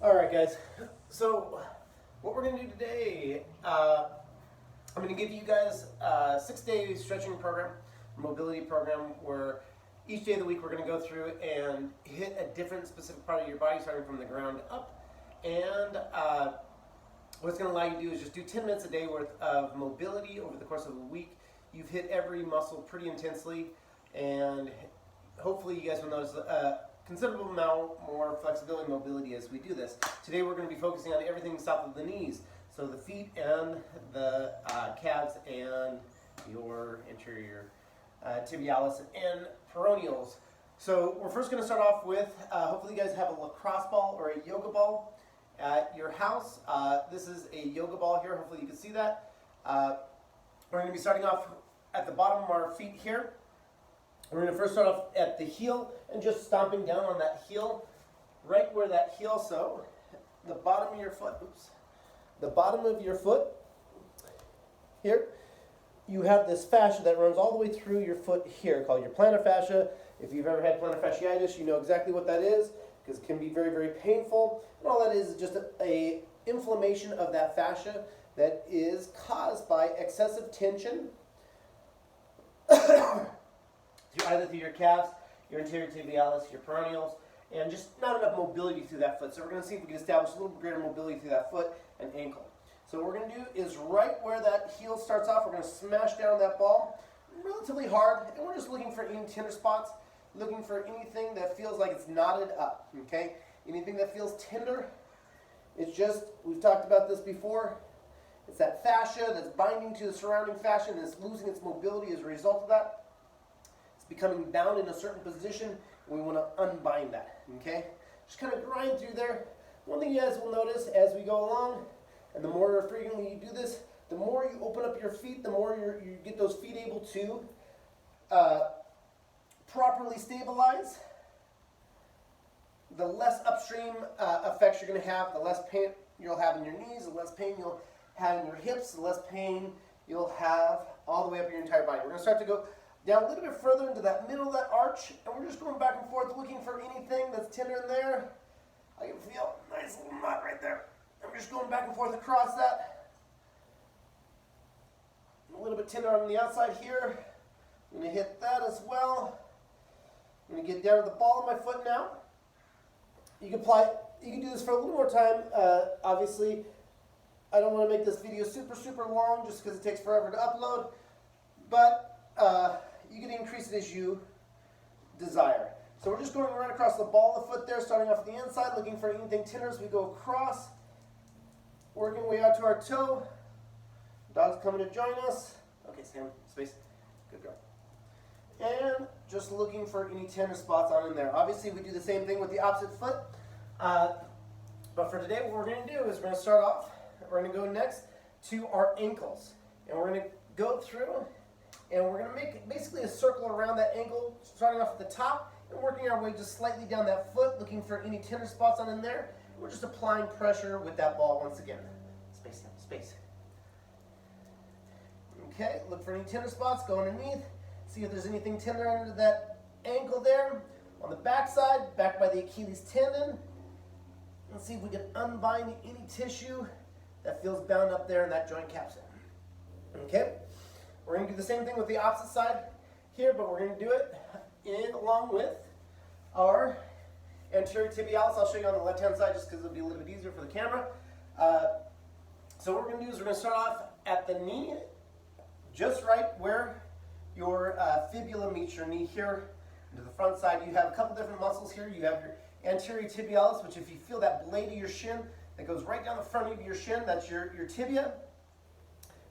All right, guys. So, what we're going to do today, I'm going to give you guys a 6-day stretching program, mobility program, where each day of the week we're going to go through and hit a different specific part of your body, starting from the ground up. And what it's going to allow you to do is just do 10 minutes a day worth of mobility over the course of a week. You've hit every muscle pretty intensely, and hopefully you guys will notice considerable amount more flexibility and mobility as we do this. Today we're going to be focusing on everything south of the knees, so the feet and the calves and your anterior tibialis and peroneals. So we're first going to start off with, hopefully you guys have a lacrosse ball or a yoga ball at your house. This is a yoga ball here, hopefully you can see that. We're going to be starting off at the bottom of our feet here. We're going to first start off at the heel and just stomping down on that heel, right where that heel, so the bottom of your foot, the bottom of your foot here, you have this fascia that runs all the way through your foot here called your plantar fascia. If you've ever had plantar fasciitis, you know exactly what that is because it can be very, very painful. And all that is just a inflammation of that fascia that is caused by excessive tension either through your calves, your anterior tibialis, your peroneals, and just not enough mobility through that foot. So we're going to see if we can establish a little greater mobility through that foot and ankle. So what we're going to do is right where that heel starts off, we're going to smash down that ball relatively hard, and we're just looking for any tender spots, looking for anything that feels like it's knotted up, okay? Anything that feels tender, it's just, we've talked about this before, it's that fascia that's binding to the surrounding fascia and is losing its mobility as a result of that. Becoming bound in a certain position, and we want to unbind that, okay? Just kind of grind through there. One thing you guys will notice as we go along, and the more frequently you do this, the more you open up your feet, the more you get those feet able to properly stabilize, the less upstream effects you're going to have, the less pain you'll have in your knees, the less pain you'll have in your hips, the less pain you'll have all the way up your entire body. We're going to start to go down a little bit further into that middle of that arch, and we're just going back and forth looking for anything that's tender in there. I can feel a nice little knot right there. I'm just going back and forth across that. A little bit tender on the outside here. I'm going to hit that as well. I'm going to get down to the ball of my foot now. You can do this for a little more time. Obviously, I don't want to make this video super long just because it takes forever to upload, but you can increase it as you desire. So we're just going right across the ball of the foot there, starting off the inside, looking for anything tender as we go across, working way out to our toe. Dog's coming to join us. Okay, stand, space. Good girl. And just looking for any tender spots on in there. Obviously, we do the same thing with the opposite foot. But for today, what we're going to do is we're going to start off, we're going to go next to our ankles. And we're going to go through and we're going to make basically a circle around that ankle, starting off at the top and working our way just slightly down that foot, looking for any tender spots on in there. We're just applying pressure with that ball once again. Space now, space. Okay, look for any tender spots, go underneath, see if there's anything tender under that ankle there. On the back side, back by the Achilles tendon. Let's see if we can unbind any tissue that feels bound up there in that joint capsule. Okay? We're going to do the same thing with the opposite side here, but we're going to do it along with our anterior tibialis. I'll show you on the left-hand side just because it'll be a little bit easier for the camera. So what we're going to do is we're going to start off at the knee, just right where your fibula meets your knee here. To the front side, you have a couple different muscles here. You have your anterior tibialis, which if you feel that blade of your shin that goes right down the front of your shin, that's your tibia.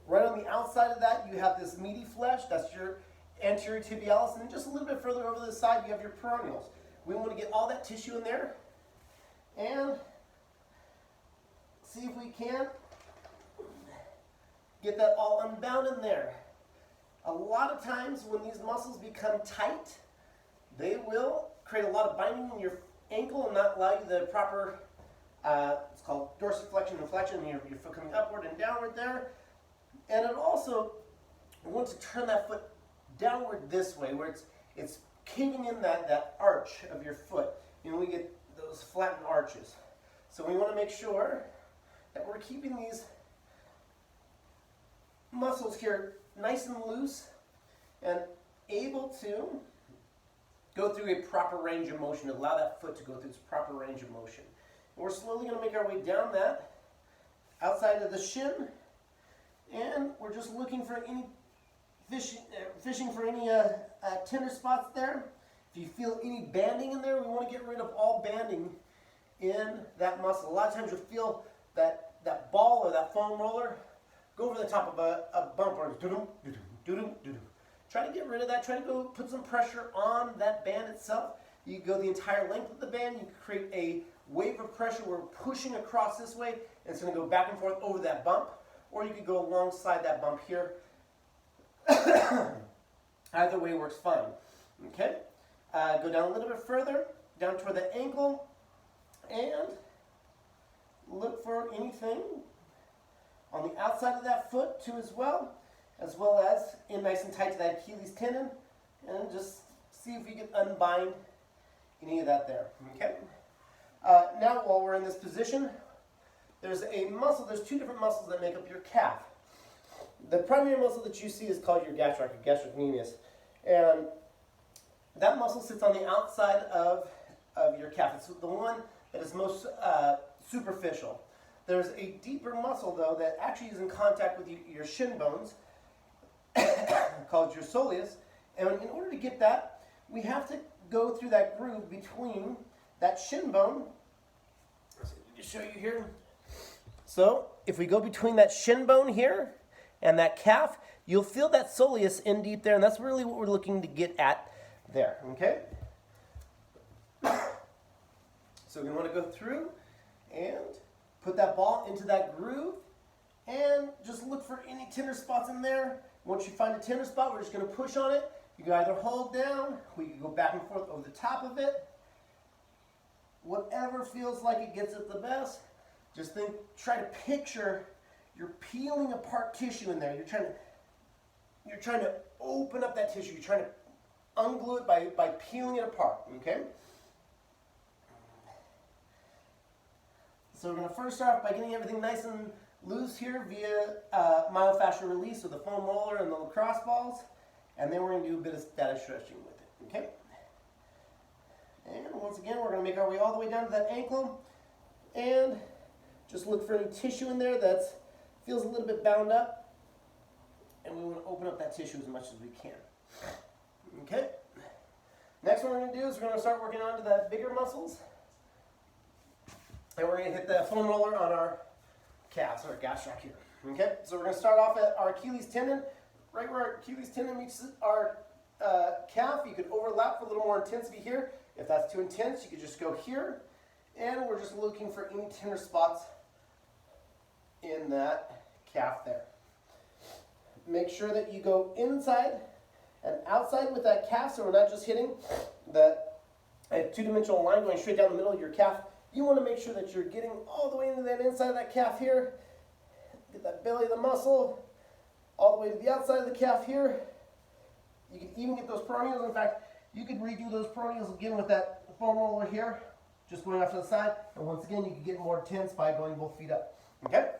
Right on the outside of that, you have this meaty flesh, that's your anterior tibialis, and then just a little bit further over to the side, you have your peroneals. We want to get all that tissue in there, and see if we can get that all unbound in there. A lot of times when these muscles become tight, they will create a lot of binding in your ankle and not allow you the proper, it's called dorsiflexion and flexion, your foot coming upward and downward there. And it also wants to turn that foot downward this way, where it's caving in that arch of your foot. You know, we get those flattened arches. So we want to make sure that we're keeping these muscles here nice and loose and able to go through a proper range of motion, allow that foot to go through its proper range of motion. And we're slowly going to make our way down that outside of the shin, and we're just looking for any fishing for any tender spots there. If you feel any banding in there, we want to get rid of all banding in that muscle. A lot of times you'll feel that ball or that foam roller go over the top of a bumper. Try to get rid of that. Try to go put some pressure on that band itself. You go the entire length of the band. You create a wave of pressure. We're pushing across this way, and it's going to go back and forth over that bump. Or you could go alongside that bump here. Either way works fine. Okay? Go down a little bit further, down toward the ankle, and look for anything on the outside of that foot too as well as in nice and tight to that Achilles tendon, and just see if we can unbind any of that there. Okay? Now while we're in this position, there's two different muscles that make up your calf. The primary muscle that you see is called your gastrocnemius, and that muscle sits on the outside of your calf. It's the one that is most superficial. There's a deeper muscle, though, that actually is in contact with your shin bones, called your soleus. And in order to get that, we have to go through that groove between that shin bone. Let me just show you here. So if we go between that shin bone here and that calf, you'll feel that soleus in deep there, and that's really what we're looking to get at there. Okay? So we want to go through and put that ball into that groove and just look for any tender spots in there. Once you find a tender spot, we're just going to push on it. You can either hold down, or you can go back and forth over the top of it. Whatever feels like it gets it the best. Just try to picture you're peeling apart tissue in there. You're trying to open up that tissue. You're trying to unglue it by peeling it apart. Okay? So we're going to first start off by getting everything nice and loose here via myofascial release with the foam roller and the lacrosse balls. And then we're going to do a bit of static stretching with it. Okay? And once again, we're going to make our way all the way down to that ankle. And just look for any tissue in there that feels a little bit bound up. And we want to open up that tissue as much as we can. Okay? Next what we're going to do is we're going to start working on to the bigger muscles. And we're going to hit the foam roller on our calves, our gastroc here. Okay? So we're going to start off at our Achilles tendon. Right where our Achilles tendon meets our calf, you could overlap for a little more intensity here. If that's too intense, you could just go here. And we're just looking for any tender spots in that calf there. Make sure that you go inside and outside with that calf, so we're not just hitting the two-dimensional line going straight down the middle of your calf. You want to make sure that you're getting all the way into that inside of that calf here. Get that belly of the muscle all the way to the outside of the calf here. You can even get those peroneals. In fact, you could redo those peroneals again with that foam roller here, just going off to the side. And once again, you can get more tense by going both feet up. Okay?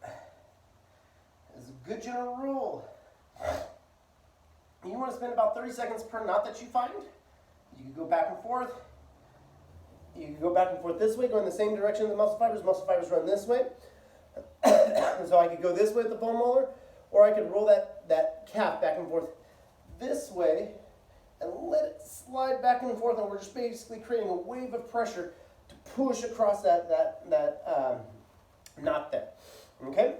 As a good general rule, you want to spend about 30 seconds per knot that you find. You can go back and forth. You can go back and forth this way, go in the same direction as the muscle fibers. Muscle fibers run this way. So I could go this way with the foam roller, or I could roll that calf back and forth this way and let it slide back and forth, and we're just basically creating a wave of pressure to push across that knot there. Okay?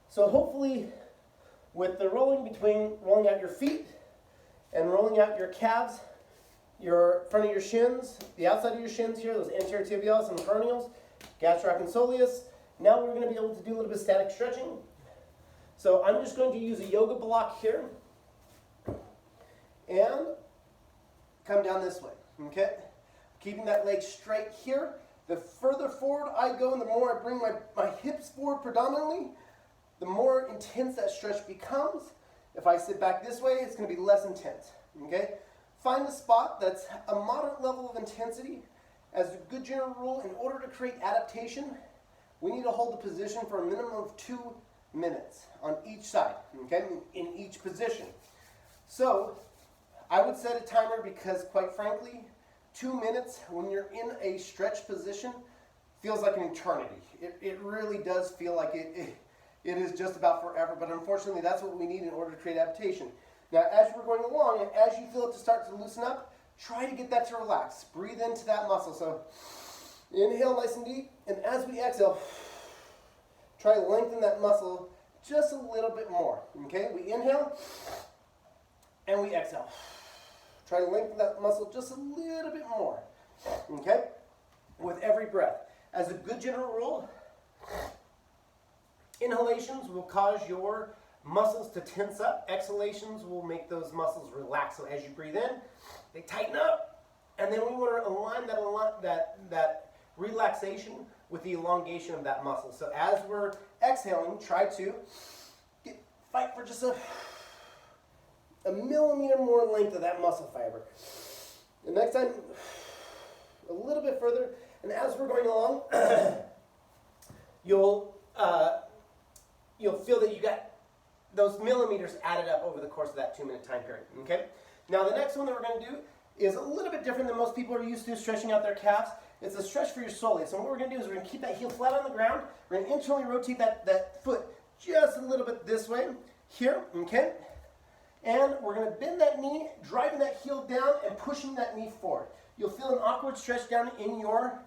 So hopefully with the rolling out your feet and rolling out your calves, your front of your shins, the outside of your shins here, those anterior tibialis and peroneals, gastroc and soleus. Now we're going to be able to do a little bit of static stretching. So I'm just going to use a yoga block here and come down this way. Okay? Keeping that leg straight here. The further forward I go and the more I bring my hips forward predominantly, the more intense that stretch becomes. If I sit back this way, it's going to be less intense. Okay? Find a spot that's a moderate level of intensity As a good general rule, in order to create adaptation, we need to hold the position for a minimum of 2 minutes on each side, okay, in each position. So I would set a timer because, quite frankly, 2 minutes when you're in a stretch position feels like an eternity. It really does feel like it is just about forever, but unfortunately that's what we need in order to create adaptation. Now, as we're going along and as you feel it to start to loosen up, try to get that to relax. Breathe into that muscle. So inhale nice and deep, and as we exhale, try to lengthen that muscle just a little bit more. Okay, we inhale and we exhale. Try to lengthen that muscle just a little bit more. Okay, with every breath. As a good general rule, inhalations will cause your muscles to tense up. Exhalations will make those muscles relax. So as you breathe in, they tighten up, and then we want to align that relaxation with the elongation of that muscle. So as we're exhaling, try to fight for just a millimeter more length of that muscle fiber. The next time, a little bit further, and as we're going along, you'll feel that you got those millimeters added up over the course of that 2-minute time period. Okay. Now the next one that we're going to do is a little bit different than most people are used to, stretching out their calves. It's a stretch for your soleus. So what we're going to do is we're going to keep that heel flat on the ground. We're going to internally rotate that foot just a little bit this way, here, okay? And we're going to bend that knee, driving that heel down and pushing that knee forward. You'll feel an awkward stretch down in your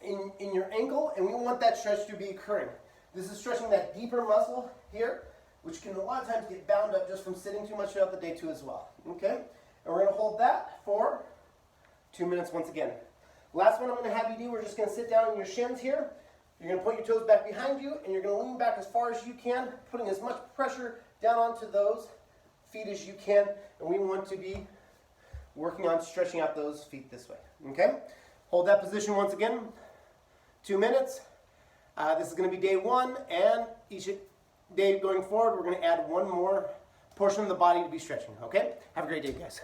ankle, and we want that stretch to be occurring. This is stretching that deeper muscle here, which can a lot of times get bound up just from sitting too much throughout the day too as well. Okay? And we're going to hold that for 2 minutes once again. Last one I'm going to have you do, we're just going to sit down on your shins here. You're going to point your toes back behind you, and you're going to lean back as far as you can, putting as much pressure down onto those feet as you can. And we want to be working on stretching out those feet this way. Okay? Hold that position once again. 2 minutes. This is going to be day 1, and each day going forward, we're going to add one more portion of the body to be stretching. Okay? Have a great day, guys.